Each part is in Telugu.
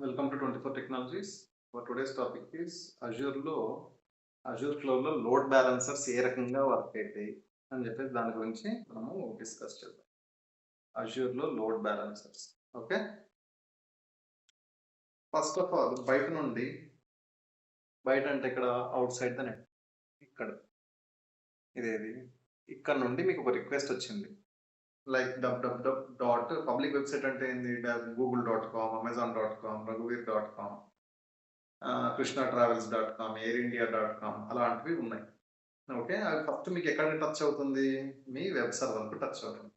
Welcome to 24 Technologies. For today's topic is Azure Cloud లో లోడ్ బ్యాలెన్సర్స్ ఏ రకంగా వర్క్ అవుతాయి అని చెప్పేసి దాని గురించి మనము డిస్కస్ చేద్దాం. Azure లో load balancers. Okay, first of all బయట అంటే ఇక్కడ అవుట్ సైడ్ ద నెట్, ఇక్కడ ఇదేది ఇక్కడ నుండి మీకు ఒక రిక్వెస్ట్ వచ్చింది, లైక్ www. పబ్లిక్ వెబ్సైట్ అంటే ఏంది? google.com, amazon.com, raghuveer.com, krishnatravels.com, airindia.com అలాంటివి ఉన్నాయి. ఓకే, అది ఫస్ట్ మీకు ఎక్కడ టచ్ అవుతుంది? మీ వెబ్ సర్వర్కు టచ్ అవుతుంది.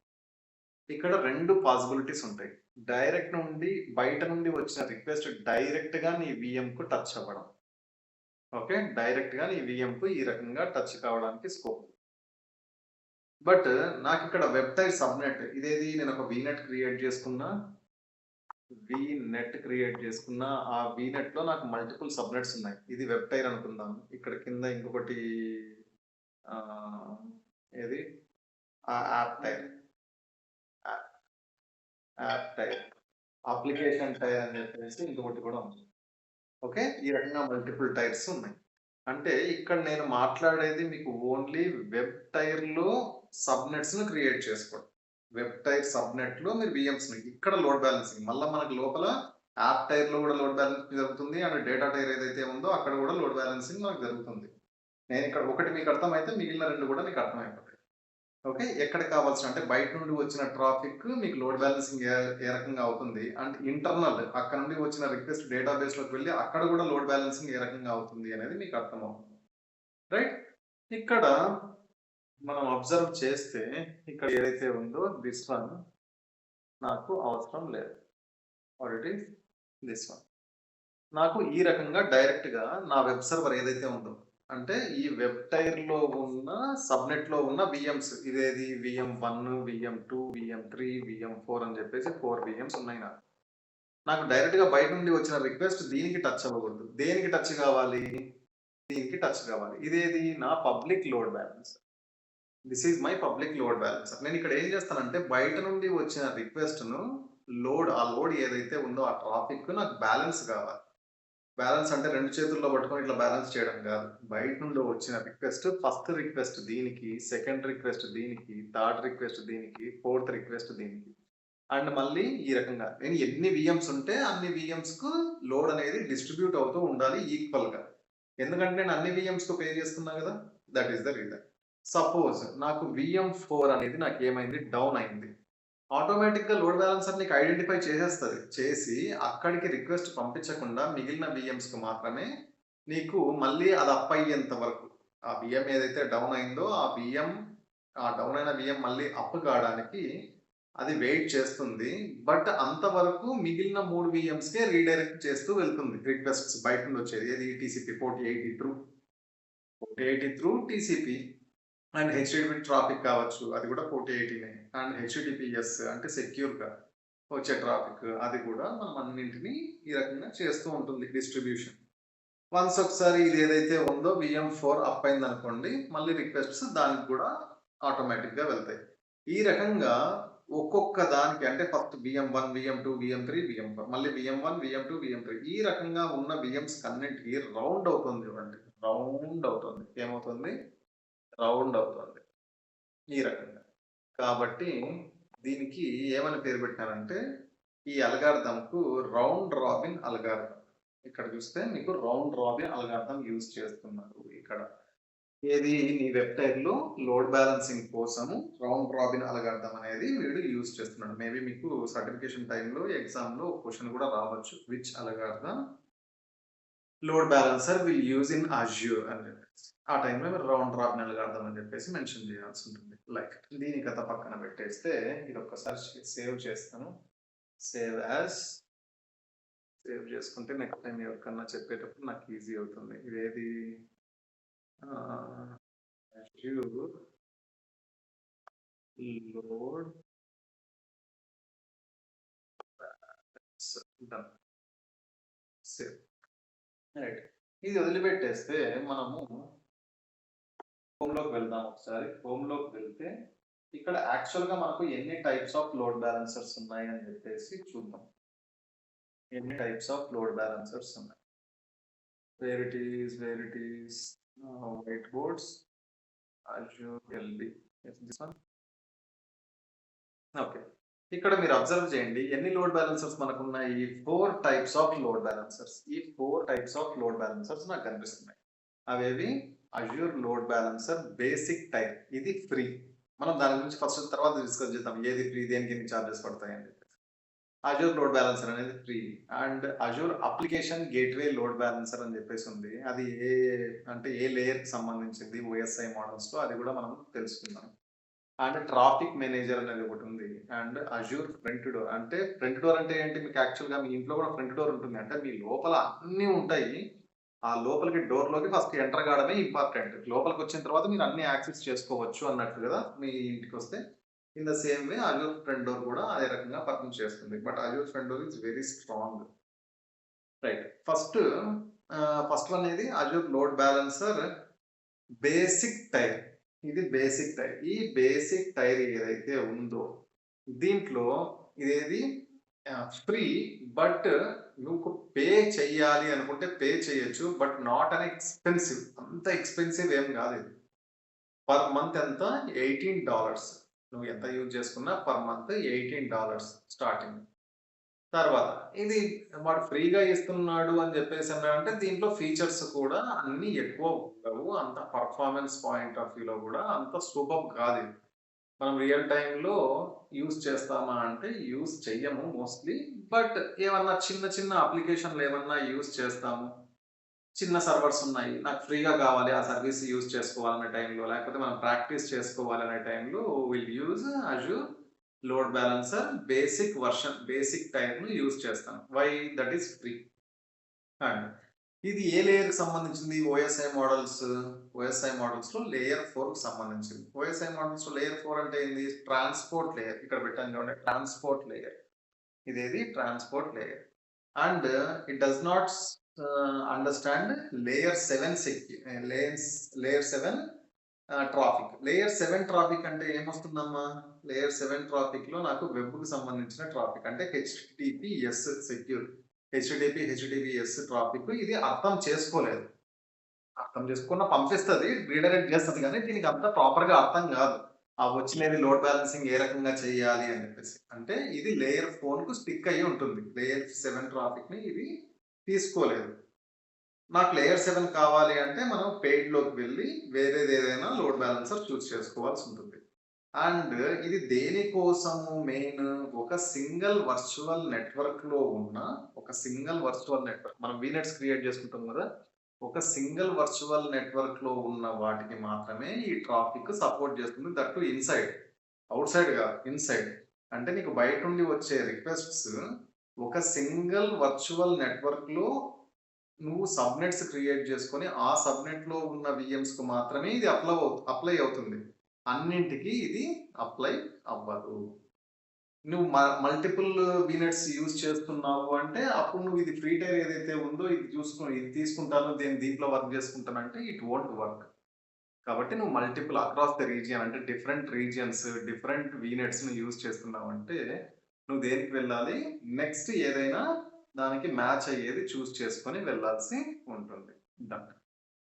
ఇక్కడ రెండు పాసిబిలిటీస్ ఉంటాయి. డైరెక్ట్ నుండి బయట నుండి వచ్చిన రిక్వెస్ట్ డైరెక్ట్గా నీ విఎంకు టచ్ అవ్వడం. ఓకే, డైరెక్ట్గా నీ విఎంకు ఈ రకంగా టచ్ కావడానికి స్కోప్. బట్ నాకు ఇక్కడ వెబ్ టైర్ సబ్నెట్, ఇదేది నేను ఒక వీనెట్ క్రియేట్ చేసుకున్నా, ఆ వీనెట్ లో నాకు మల్టిపుల్ సబ్నెట్స్ ఉన్నాయి. ఇది వెబ్ టైర్ అనుకుందాం. ఇక్కడ కింద ఇంకొకటి ఏది యాప్ టైర్, అప్లికేషన్ టైర్ అని చెప్పేసి ఇంకొకటి కూడా ఉంది. ఓకే, ఈ రకంగా మల్టిపుల్ టైర్స్ ఉన్నాయి. అంటే ఇక్కడ నేను మాట్లాడేది మీకు ఓన్లీ వెబ్ టైర్ లో సబ్నెట్స్ ను క్రియేట్ చేసుకోండి. వెబ్ టైర్ సబ్నెట్ లో మీరు విఎంస్ ని ఇక్కడ లోడ్ బ్యాలెన్సింగ్, మళ్ళీ మనకు లోపల యాప్ టైర్ లో కూడా లోడ్ బ్యాలెన్సింగ్ జరుగుతుంది, అండ్ డేటా టైర్ ఏదైతే ఉందో అక్కడ కూడా లోడ్ బ్యాలెన్సింగ్ మనకు జరుగుతుంది. నేను ఇక్కడ ఒకటి మీకు అర్థమైతే మిగిలిన రెండు కూడా మీకు అర్థమైపోతాయి. ఓకే, ఎక్కడ కావాల్సిన అంటే బయట నుండి వచ్చిన ట్రాఫిక్ మీకు లోడ్ బ్యాలెన్సింగ్ ఏ రకంగా అవుతుంది, అండ్ ఇంటర్నల్ అక్కడ నుండి వచ్చిన రిక్వెస్ట్ డేటాబేస్ లోకి వెళ్ళి అక్కడ కూడా లోడ్ బ్యాలెన్సింగ్ ఏ రకంగా అవుతుంది అనేది మీకు అర్థమవుతుంది. రైట్, ఇక్కడ మనం అబ్జర్వ్ చేస్తే ఇక్కడ ఏదైతే ఉందో దిస్ వన్ నాకు అవసరం లేదు. Or it is this one. నాకు ఈ రకంగా డైరెక్ట్ గా నా వెబ్ సర్వర్ ఏదైతే ఉందో, అంటే ఈ వెబ్ టైర్ లో ఉన్న సబ్నెట్ లో ఉన్న విఎంస్, ఇదేది VM1, VM2, VM3, VM4 అని చెప్పేసి 4 విఎంస్ ఉన్నాయి. నాకు డైరెక్ట్ గా బయట నుండి వచ్చిన రిక్వెస్ట్ దీనికి టచ్ అవ్వకూడదు. దేనికి టచ్ కావాలి? దీనికి టచ్ కావాలి. ఇదేది నా public load balance. This is my public load balance. నేను ఇక్కడ ఏం చేస్తానంటే బయట నుండి వచ్చిన రిక్వెస్ట్ ను ఆ లోడ్ ఏదైతే ఉందో ఆ ట్రాఫిక్ నాకు బ్యాలెన్స్ కావాలి. బ్యాలెన్స్ అంటే రెండు చేతుల్లో పట్టుకొని ఇట్లా బ్యాలెన్స్ చేయడం కాదు. బయట నుండి వచ్చిన రిక్వెస్ట్, ఫస్ట్ రిక్వెస్ట్ దీనికి, సెకండ్ రిక్వెస్ట్ దీనికి, థర్డ్ రిక్వెస్ట్ దీనికి, ఫోర్త్ రిక్వెస్ట్ దీనికి, అండ్ మళ్ళీ ఈ రకంగా నేను ఎన్ని విఎంస్ ఉంటే అన్ని విఎంస్ కు లోడ్ అనేది డిస్ట్రిబ్యూట్ అవుతూ ఉండాలి ఈక్వల్ గా. ఎందుకంటే నేను అన్ని విఎంస్ కు పే చేస్తున్నా కదా, that is the reason. Suppose నాకు VM4 అనేది నాకు ఏమైంది, డౌన్ అయింది. ఆటోమేటిక్ గా లోడ్ బ్యాలెన్సర్ నీకు ఐడెంటిఫై చేసేస్తుంది. చేసి అక్కడికి రిక్వెస్ట్ పంపించకుండా మిగిలిన విఎంస్ కు మాత్రమే నీకు మళ్ళీ అది అప్ అయ్యేంత వరకు, ఆ విఎం ఏదైతే డౌన్ అయిందో ఆ డౌన్ అయిన విఎం మళ్ళీ అప్ కావడానికి అది వెయిట్ చేస్తుంది. బట్ అంతవరకు మిగిలిన 3 విఎంస్ కే రీడైరెక్ట్ చేస్తూ వెళ్తుంది రిక్వెస్ట్స్ బయట నుండి వచ్చేది. ఏది TCP 4080 through TCP, and HTTP traffic కావచ్చు, అది కూడా 4080 అండ్ HTTPS అంటే సెక్యూర్ గా వచ్చే ట్రాఫిక్, అది కూడా మనం అన్నింటినీ ఈ రకంగా చేస్తూ ఉంటుంది డిస్ట్రిబ్యూషన్. వన్స్ ఒకసారి ఇది ఏదైతే ఉందో VM4 అప్ అయింది అనుకోండి, మళ్ళీ రిక్వెస్ట్స్ దానికి కూడా ఆటోమేటిక్ గా వెళ్తాయి. ఈ రకంగా ఒక్కొక్క దానికి అంటే first VM1, VM2, VM3, VM4, మళ్ళీ VM1, VM2, VM3, ఈ రకంగా ఉన్న విఎంస్ అన్నింటికి రౌండ్ అవుతుంది. ఏమవుతుంది? రౌండ్ అవుతుంది ఈ రకంగా. కాబట్టి దీనికి ఏమని పేరు పెట్టారంటే, ఈ అల్గారిథంకు రౌండ్ రాబిన్ అల్గారిథం. ఇక్కడ చూస్తే మీకు రౌండ్ రాబిన్ అల్గారిథం యూజ్ చేస్తున్నారు. ఇక్కడ ఏది నీ వెబ్ టైర్ లో లోడ్ బ్యాలెన్సింగ్ కోసము రౌండ్ రాబిన్ అల్గారిథం అనేది వీడు యూజ్ చేస్తున్నాడు. మేబీ మీకు సర్టిఫికేషన్ టైంలో ఎగ్జామ్ లో క్వశ్చన్ కూడా రావచ్చు, which algorithm load balancer will use in Azure అని చెప్పేసి. ఆ టైంలో మీరు రౌండ్ రాబిన్ అల్గారిథం అని చెప్పేసి మెన్షన్ చేయాల్సి ఉంటుంది. లైక్ దీని కథ పక్కన పెట్టేస్తే ఇది ఒక్కసారి సేవ్ చేస్తాను. సేవ్ చేసుకుంటే నెక్స్ట్ టైం ఎవరికన్నా చెప్పేటప్పుడు నాకు ఈజీ అవుతుంది. ఇదేది లోడ్ సేవ్. రైట్, ఇది వదిలిపెట్టేస్తే మనము హోమ్లోకి వెళ్దాం. ఒకసారి హోమ్లోకి వెళ్తే ఇక్కడ యాక్చువల్గా మనకు ఎన్ని టైప్స్ ఆఫ్ లోడ్ బ్యాలెన్సర్స్ ఉన్నాయి అని చెప్పేసి చూద్దాం. ఎన్ని టైప్స్ ఆఫ్ లోడ్ బ్యాలెన్సర్స్ ఉన్నాయి. Where it is white boards Azure LB. Yes, this one. Okay. ఇక్కడ మీరు అబ్జర్వ్ చేయండి ఎన్ని లోడ్ బ్యాలెన్సర్స్ మనకున్నాయి. 4 టైప్స్ ఆఫ్ లోడ్ బ్యాలెన్సర్స్. ఈ 4 టైప్స్ ఆఫ్ లోడ్ బ్యాలెన్సర్స్ నాకు కనిపిస్తున్నాయి. అవేవి Azure load balancer basic type. ఇది ఫ్రీ. మనం దాని గురించి ఫస్ట్ తర్వాత డిస్కస్ చేద్దాం. ఏది ఫ్రీ, దేనికి ఎన్ని చార్జెస్ పడతాయి అని చెప్పి. అజ్యూర్ లోడ్ బ్యాలెన్సర్ అనేది free. And Azure application gateway load balancer అని చెప్పేసి ఉంది. అది ఏ లేయర్ కి సంబంధించింది ఓఎస్ఐ మోడల్స్ లో, అది కూడా మనం తెలుసుకుందాం. అండ్ ట్రాఫిక్ మేనేజర్ అనేది ఒకటి ఉంది. And Azure front door. అంటే ఫ్రంట్ డోర్ అంటే ఏంటి, మీకు యాక్చువల్ గా మీ ఇంట్లో కూడా ఫ్రంట్ డోర్ ఉంటుంది. అంటే మీ లోపల అన్ని ఉంటాయి. ఆ లోపలికి డోర్ లోకి ఫస్ట్ ఎంటర్ కావడమే ఇంపార్టెంట్. లోపలికి వచ్చిన తర్వాత మీరు అన్ని యాక్సెస్ చేసుకోవచ్చు అన్నట్టు కదా మీ ఇంటికి వస్తే. In the same way Azure front door కూడా అదే రకంగా పర్ఫార్మ్ చేస్తుంది. But Azure front door is very strong. Right. First one అనేది Azure load balancer basic tier. ఇది బేసిక్ టైర్. ఈ బేసిక్ టైర్ ఏదైతే ఉందో దీంట్లో ఇదేది ఫ్రీ. బట్ నువ్వు పే చెయ్యాలి అనుకుంటే పే చేయొచ్చు. But not an expensive. అంత ఎక్స్పెన్సివ్ ఏం కాదు ఇది. పర్ మంత్ ఎంత, $18. నువ్వు ఎంత యూజ్ చేసుకున్నా పర్ మంత్ $18 స్టార్టింగ్. తర్వాత ఇది వాడు ఫ్రీగా ఇస్తున్నాడు అని చెప్పేసి అంటే దీంట్లో ఫీచర్స్ కూడా అన్ని ఎక్కువ ఉండవు. అంత పర్ఫార్మెన్స్ పాయింట్ ఆఫ్ వ్యూలో కూడా అంత సూపర్ కాదు ఇది. మనం రియల్ టైంలో యూజ్ చేస్తామా అంటే యూజ్ చెయ్యము మోస్ట్లీ. బట్ ఏమన్నా చిన్న చిన్న అప్లికేషన్లు ఏమన్నా యూజ్ చేస్తాము. చిన్న సర్వర్స్ ఉన్నాయి, నాకు ఫ్రీగా కావాలి ఆ సర్వీస్ యూజ్ చేసుకోవాలనే టైంలో, లేకపోతే మనం ప్రాక్టీస్ చేసుకోవాలనే టైంలో will use Azure load balancer basic version, basic టైర్ను యూజ్ చేస్తాను. Why that is free. And ఇది ఏ లేయర్ కి సంబంధించింది, ఓఎస్ఐ మోడల్స్. ఓఎస్ఐ మోడల్స్ లో లేయర్ 4 కి సంబంధించింది. ఓఎస్ఐ మోడల్స్ లో లేయర్ 4 అంటే ఏంది, ట్రాన్స్పోర్ట్ లేయర్. ఇక్కడ పెట్టాను చూడండి, ట్రాన్స్పోర్ట్ లేయర్. ఇదేది transport layer. And it does not understand layer 7 layer 7 traffic. Layer 7 traffic అంటే ఏమొస్తుందమ్మా, లేయర్ 7 ట్రాఫిక్ లో నాకు వెబ్ కు సంబంధించిన ట్రాఫిక్ అంటే HTTPS సెక్యూర్. హెచ్టిటిపిఎస్ ట్రాఫిక్ ఇది అర్థం చేసుకోలేదు. అర్థం చేసుకున్న పంపిస్తుంది, రీడైరెక్ట్ చేస్తుంది, కానీ దీనికి అంతా ప్రాపర్ గా అర్థం కాదు. ఆ వచ్చినది లోడ్ బ్యాలెన్సింగ్ ఏ రకంగా చేయాలి అని చెప్పేసి. అంటే ఇది లేయర్ 4 కు స్టిక్ అయ్యి ఉంటుంది. లేయర్ 7 ట్రాఫిక్ ని ఇది తీసుకోలేదు. నాకు లేయర్ 7 కావాలి అంటే మనం పెయిడ్ లోకి వెళ్ళి వేరేది ఏదైనా లోడ్ బ్యాలెన్సర్ చూస్ చేసుకోవాల్సి ఉంటుంది. అండ్ ఇది దేనికోసము మెయిన్, ఒక సింగిల్ వర్చువల్ నెట్వర్క్ లో ఉన్న ఒక సింగిల్ వర్చువల్ నెట్వర్క్, మనం వీనెట్స్ క్రియేట్ చేసుకుంటాం కదా, ఒక సింగిల్ వర్చువల్ నెట్వర్క్ లో ఉన్న వాటికి మాత్రమే ఈ ట్రాఫిక్ సపోర్ట్ చేస్తుంది. దట్టు ఇన్సైడ్, అవుట్ సైడ్ కాదు, ఇన్సైడ్. అంటే నీకు బయట నుండి వచ్చే రిక్వెస్ట్స్ ఒక సింగిల్ వర్చువల్ నెట్వర్క్ లో నువ్వు సబ్నెట్స్ క్రియేట్ చేసుకొని ఆ సబ్నెట్ లో ఉన్న విఎమ్స్ కు మాత్రమే ఇది అప్లై అవుతుంది. అన్నింటికి ఇది అప్లై అవ్వదు. నువ్వు మల్టిపుల్ వీనెట్స్ యూజ్ చేస్తున్నావు అంటే అప్పుడు నువ్వు ఇది ఫ్రీ టైర్ ఏదైతే ఉందో ఇది ఇది తీసుకుంటాను, దీంట్లో వర్క్ చేసుకుంటాను అంటే ఇట్ వోంట్ వర్క్. కాబట్టి నువ్వు మల్టిపుల్ అక్రాస్ ద రీజియన్ అంటే డిఫరెంట్ రీజియన్స్, డిఫరెంట్ వీనెట్స్ ను యూజ్ చేస్తున్నావు అంటే నువ్వు దేనికి వెళ్ళాలి, నెక్స్ట్ ఏదైనా దానికి మ్యాచ్ అయ్యేది చూస్ చేసుకొని వెళ్ళాల్సి ఉంటుంది. Done.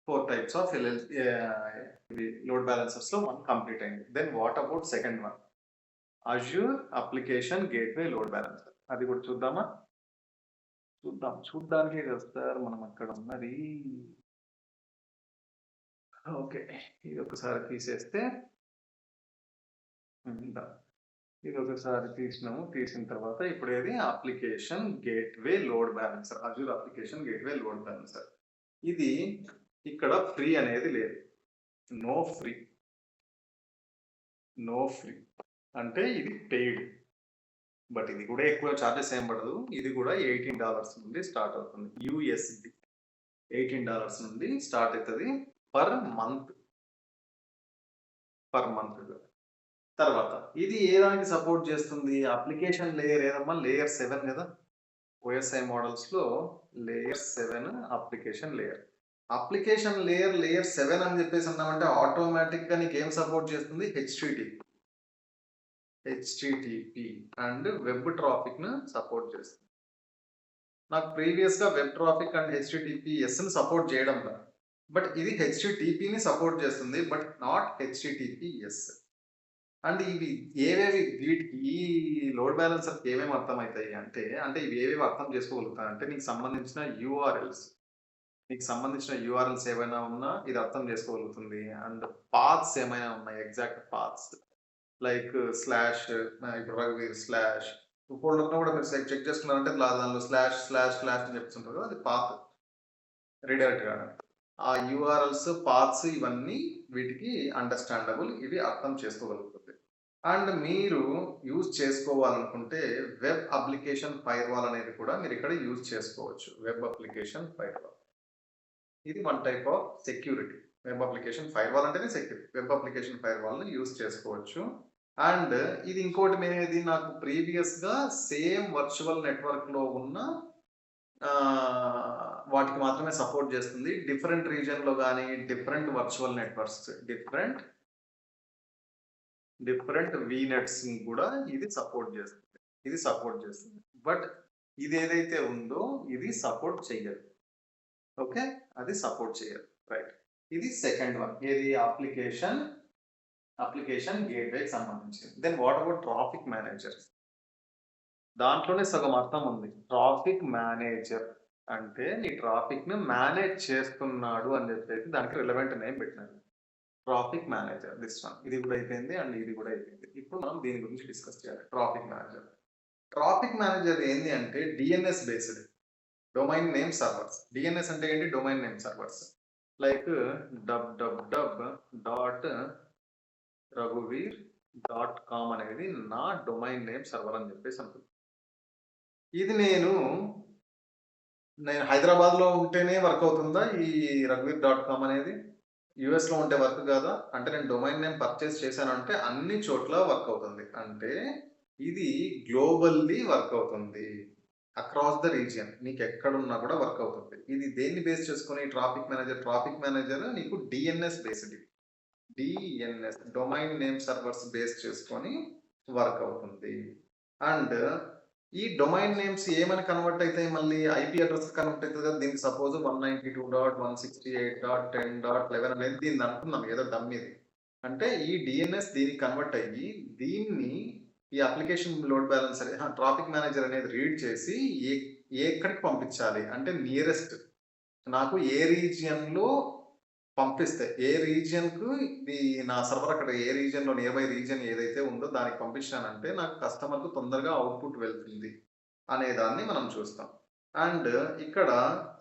4 types of load balancers లో 1 కంప్లీట్ అయింది. Then what about second one, Azure application gateway load balancer. అది కూడా చూద్దామా, చూడ్డానికే కదా సార్ మనం అక్కడ ఉన్నది. ఓకే, ఇది ఒకసారి తీసేస్తే ఇది ఒకసారి తీసిన తర్వాత ఇప్పుడు ఏది application gateway load balancer, Azure application gateway load balancer. ఇది ఇక్కడ ఫ్రీ అనేది లేదు, నో ఫ్రీ. అంటే ఇది పెయిడ్. బట్ ఇది కూడా ఎక్కువ చార్జెస్ ఏం పడదు. ఇది కూడా $18 నుండి స్టార్ట్ అవుతుంది. యూఎస్డి $18 నుండి స్టార్ట్ అవుతుంది పర్ మంత్. తర్వాత ఇది ఏ దానికి సపోర్ట్ చేస్తుంది, అప్లికేషన్ లేయర్ ఏదమ్మా, లేయర్ 7 కదా. ఓఎస్ఐ మోడల్స్ లో layer 7 application layer. Application layer 7 అని చెప్పేసి అన్నామంటే ఆటోమేటిక్ గా నీకు ఏం సపోర్ట్ చేస్తుంది, హెచ్టిటిపి అండ్ వెబ్ ట్రాఫిక్ ను సపోర్ట్ చేస్తుంది. నాకు ప్రీవియస్‌గా వెబ్ ట్రాఫిక్ అండ్ హెచ్‌టిటిపిఎస్‌ని సపోర్ట్ చేయడం లేదు. బట్ ఇది హెచ్‌టిటిపిని సపోర్ట్ చేస్తుంది. But not HTTPS. అండ్ ఇవి ఏవేవి వీటికి ఈ లోడ్ బ్యాలెన్సర్‌కి ఏమేమి అర్థమైతాయి అంటే ఇవి ఏవేవి అర్థం చేసుకోగలుగుతాయి అంటే నీకు సంబంధించిన యూఆర్ఎల్స్ ఏవైనా ఉన్నా ఇది అర్థం చేసుకోగలుగుతుంది. అండ్ పాత్స్ ఏమైనా ఉన్నాయి, ఎగ్జాక్ట్ పాత్స్ లైక్ స్లాష్, ఇప్పుడు రఘువీర్ స్లాష్ ఫోల్డర్‌లో కూడా మీరు చెక్ చేసుకున్నారంటే దానిలో స్లాష్ స్లాష్ స్లాష్ అని చెప్తుంటారు కదా, అది పాత్ రీడైరెక్ట్ కావడానికి. ఆ యూఆర్ఎల్స్, పాత్స్ ఇవన్నీ వీటికి అండర్‌స్టాండబుల్. ఇవి అర్థం చేసుకోగలుగుతుంది. అండ్ మీరు యూజ్ చేసుకోవాలనుకుంటే వెబ్ అప్లికేషన్ ఫైర్వాల్ అనేది కూడా మీరు ఇక్కడ యూజ్ చేసుకోవచ్చు. Web application firewall. ఇది one type of security. Web application firewall అంటేనే సెక్యూరిటీ. వెబ్ అప్లికేషన్ ఫైర్వాల్‌ని యూజ్ చేసుకోవచ్చు. అండ్ ఇది ఇంకోటి నాకు ప్రీవియస్‌గా సేమ్ వర్చువల్ నెట్వర్క్‌లో ఉన్న వాటికి మాత్రమే సపోర్ట్ చేస్తుంది. డిఫరెంట్ రీజియన్‌లో గాని, డిఫరెంట్ వర్చువల్ నెట్వర్క్స్, డిఫరెంట్ వీనెట్స్‌ని కూడా ఇది సపోర్ట్ చేస్తుంది. బట్ ఇదేదైతే ఉందో ఇది సపోర్ట్ చెయ్యదు. ఓకే. అది సపోర్ట్ చేయదు. రైట్. ఇది సెకండ్ వన్. ఏది అప్లికేషన్ గేట్‌వేకి సంబంధించింది. Then what about traffic manager? దాంట్లోనే సగం అర్థం ఉంది. ట్రాఫిక్ మేనేజర్ అంటే నీ ట్రాఫిక్‌ని మేనేజ్ చేస్తున్నాడు అని చెప్పేసి దానికి రిలవెంట్ నేమ్ పెట్టినారు. Traffic manager this one. ఇది కూడా అయిపోయింది అండ్ ఇది కూడా అయిపోయింది. ఇప్పుడు మనం దీని గురించి డిస్కస్ చేయాలి. Traffic manager. ట్రాఫిక్ మేనేజర్ ఏంది అంటే DNS based. Domain name servers. DNS అంటే ఏంటి? Domain name servers. Like www.raghuveer.com అనేది నా డొమైన్ నేమ్ సర్వర్ అని చెప్పేసి అనుకుంటున్నాను. ఇది నేను హైదరాబాద్‌లో ఉంటేనే వర్క్ అవుతుందా ఈ raghuveer.com అనేది? యూఎస్‌లో ఉంటే వర్క్ కాదా? అంటే నేను డొమైన్ నేమ్ పర్చేస్ చేశానంటే అన్ని చోట్ల వర్క్ అవుతుంది. అంటే ఇది గ్లోబల్లీ వర్క్ అవుతుంది. అక్రాస్ ద రీజియన్ నీకెక్కడున్నా కూడా వర్క్ అవుతుంది. ఇది దేన్ని బేస్ చేసుకొని ట్రాఫిక్ మేనేజర్ నీకు DNS based. DNS domain name servers base చేసుకొని వర్క్ అవుతుంది. అండ్ ఈ డొమైన్ నేమ్స్ ఏమని కన్వర్ట్ అయితాయి? మళ్ళీ ఐపీ అడ్రస్ కన్వర్ట్ అవుతుంది కదా. దీనికి సపోజ్ 192.168.10.11 అనేది దీన్ని అనుకుందాం ఏదో డమ్మీది. అంటే ఈ డిఎన్ఎస్ దీనికి కన్వర్ట్ అయ్యి దీన్ని ఈ application load balancer traffic manager అనేది రీడ్ చేసి ఎక్కడికి పంపించాలి అంటే నియరెస్ట్ నాకు ఏ రీజియన్‌లో పంపిస్తే ఏ రీజియన్‌కు ఇది నా సర్వర్ అక్కడ ఏ రీజియన్‌లో నియర్ బై రీజియన్ ఏదైతే ఉందో దానికి పంపించానంటే నాకు కస్టమర్‌కు తొందరగా అవుట్‌పుట్ వెళ్తుంది అనే దాన్ని మనం చూస్తాం. అండ్ ఇక్కడ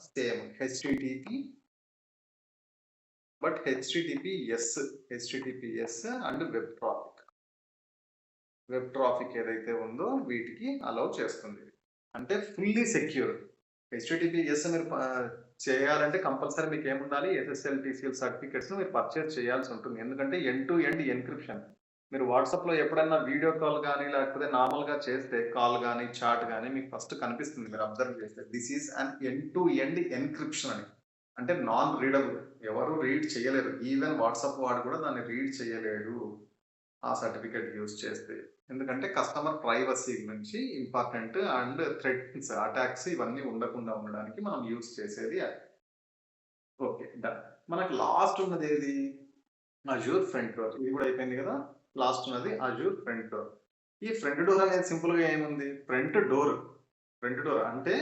same HTTP but HTTPS and web traffic ఏదైతే ఉందో వీటికి అలౌ చేస్తుంది. అంటే ఫుల్లీ సెక్యూర్. హెచ్‌టిటిపిఎస్ మీరు చేయాలంటే కంపల్సరీ మీకు ఏముండాలి? ఎస్ఎస్ఎల్, టీసీఎల్ సర్టిఫికేట్స్ మీరు పర్చేస్ చేయాల్సి ఉంటుంది. ఎందుకంటే ఎండ్ టు ఎండ్ ఎన్క్రిప్షన్. మీరు వాట్సాప్‌లో ఎప్పుడైనా వీడియో కాల్ గాని, లేకపోతే నార్మల్‌గా చేస్తే కాల్ గాని, చాట్ గాని మీకు ఫస్ట్ కనిపిస్తుంది మీరు అబ్జర్వ్ చేస్తే. This is an end to end encryption అని. అంటే నాన్ రీడబుల్. ఎవరు రీడ్ చేయలేరు. ఈవెన్ వాట్సాప్ వాడు కూడా దాన్ని రీడ్ చేయలేడు. ఆ సర్టిఫికేట్ యూజ్ చేస్తే. ఎందుకంటే కస్టమర్ ప్రైవసీ నుంచి ఇంపార్టెంట్ అండ్ థ్రెట్స్, అటాక్స్ ఇవన్నీ ఉండకుండా ఉండడానికి మనం యూజ్ చేసేది అది. ఓకే. డన్. మనకు లాస్ట్ ఉన్నది ఏది? Azure front door. ఇది కూడా అయిపోయింది కదా. లాస్ట్ ఉన్నది అజూర్ ఫ్రంట్ డోర్. ఈ ఫ్రంట్ డోర్ అనేది సింపుల్‌గా ఏముంది? ఫ్రంట్ డోర్ అంటే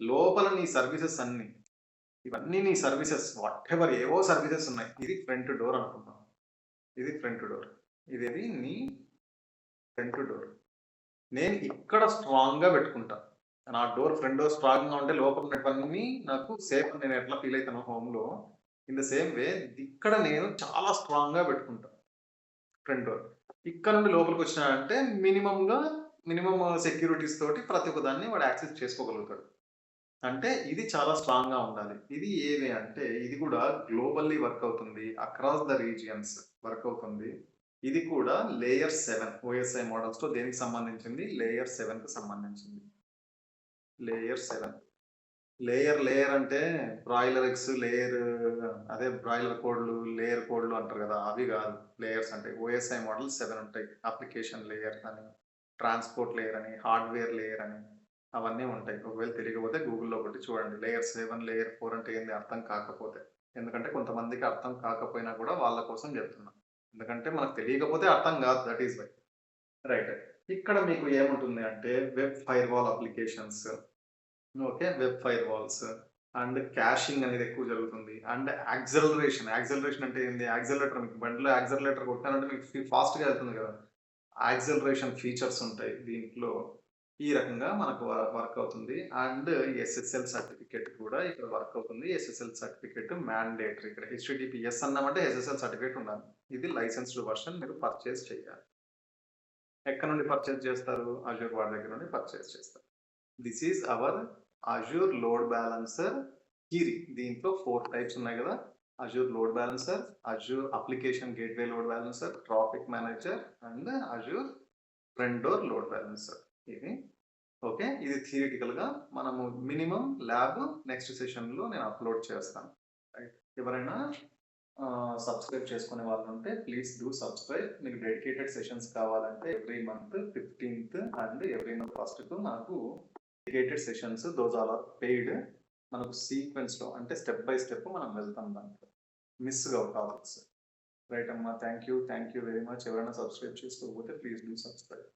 లోపల నీ సర్వీసెస్ అన్నీ. ఇవన్నీ నీ సర్వీసెస్ వాటెవర్ ఏవో సర్వీసెస్ ఉన్నాయి. ఇది ఫ్రంట్ డోర్ అనుకుందాం. ఇది ఫ్రంట్ డోర్. ఇదేది నీ ఫ్రంట్ డోర్. నేను ఇక్కడ స్ట్రాంగ్‌గా పెట్టుకుంటా. నా ఫ్రంట్ డోర్ స్ట్రాంగ్‌గా ఉంటే లోపల ఉన్నటువన్నీ నాకు సేఫ్ అని నేను ఎట్లా ఫీల్ అయితానో హోమ్‌లో. ఇన్ ద సేమ్ వే ఇక్కడ నేను చాలా స్ట్రాంగ్‌గా పెట్టుకుంటా ఫ్రంట్ డోర్. ఇక్కడ నుండి లోపలికొచ్చినాడంటే మినిమమ్ సెక్యూరిటీస్ తోటి ప్రతి ఒక్క దాన్ని వాడు యాక్సెస్ చేసుకోగలుగుతాడు. అంటే ఇది చాలా స్ట్రాంగ్‌గా ఉండాలి. ఇది ఏవి అంటే ఇది కూడా గ్లోబల్లీ వర్క్ అవుతుంది. అక్రాస్ ద రీజియన్స్ వర్క్ అవుతుంది. ఇది కూడా లేయర్ 7 ఓఎస్ఐ మోడల్స్‌లో దేనికి సంబంధించింది? లేయర్ 7కి సంబంధించింది. లేయర్ 7. లేయర్ అంటే బ్రాయిలర్ ఎగ్స్ అదే బ్రాయిలర్ కోడ్లు, లేయర్ కోడ్లు అంటారు కదా! అవి కాదు. లేయర్స్ అంటే ఓఎస్ఐ మోడల్ 7 ఉంటాయి. అప్లికేషన్ లేయర్ అని, ట్రాన్స్‌పోర్ట్ లేయర్ అని, హార్డ్‌వేర్ లేయర్ అని అవన్నీ ఉంటాయి. ఒకవేళ తెలియకపోతే గూగుల్‌లో కొట్టి చూడండి. లేయర్ 7, లేయర్ 4 అంటే ఏంది అర్థం కాకపోతే. ఎందుకంటే కొంతమందికి అర్థం కాకపోయినా కూడా వాళ్ళ కోసం చెప్తున్నా. ఎందుకంటే మనకు తెలియకపోతే అర్థం కాదు. That is why. రైట్. ఇక్కడ మీకు ఏముంటుంది అంటే web firewall applications. Okay. Web firewalls and caching అనేది ఎక్కువ జరుగుతుంది. And acceleration. యాక్సెలరేషన్ అంటే ఏంది? యాక్సిలరేటర్ మీకు బండిలో యాక్సిలరేటర్ కొట్టానంటే మీకు ఫాస్ట్‌గా వెళ్తుంది కదా! యాక్సెలరేషన్ ఫీచర్స్ ఉంటాయి దీంట్లో. ఈ రకంగా మనకు వర్క్ అవుతుంది. అండ్ ఎస్ఎస్ఎల్ సర్టిఫికేట్ కూడా ఇక్కడ వర్క్ అవుతుంది. SSL certificate mandatory. ఇక్కడ హెచ్‌టిటిపీఎస్ అన్నామంటే ఎస్ఎస్ఎల్ సర్టిఫికేట్ ఉండాలి. ఇది లైసెన్స్డ్ వెర్షన్ మీరు పర్చేజ్ చేయాలి. ఎక్కడి నుండి పర్చేజ్ చేస్తారు? అజూర్ వాడి దగ్గర నుండి పర్చేజ్ చేస్తారు. This is our Azure load balancer theory. దీంట్లో 4 టైప్స్ ఉన్నాయి కదా! Azure load balancer, Azure application gateway load balancer, traffic manager and Azure front door load balancer. ఇది ఓకే. ఇది థియరిటికల్‌గా మనము మినిమమ్ ల్యాబ్ నెక్స్ట్ సెషన్‌లో నేను అప్‌లోడ్ చేస్తాను. రైట్. ఎవరైనా సబ్స్క్రైబ్ చేసుకునే వాళ్ళు ఉంటే ప్లీజ్ డూ సబ్స్క్రైబ్. మీకు డెడికేటెడ్ సెషన్స్ కావాలంటే ఎవ్రీ మంత్ 15థ్ అండ్ ఎవ్రీ మంత్ ఫస్ట్‌కు నాకు dedicated sessions those all are paid. మనకు సీక్వెన్స్‌లో అంటే స్టెప్ బై స్టెప్ మనం వెళ్తాం దాంట్లో. మిస్ కావు టాపిక్స్. రైట్ అమ్మా. Thank you. Thank you very much. ఎవరైనా సబ్స్క్రైబ్ చేసుకోకపోతే ప్లీజ్ డూ సబ్స్క్రైబ్.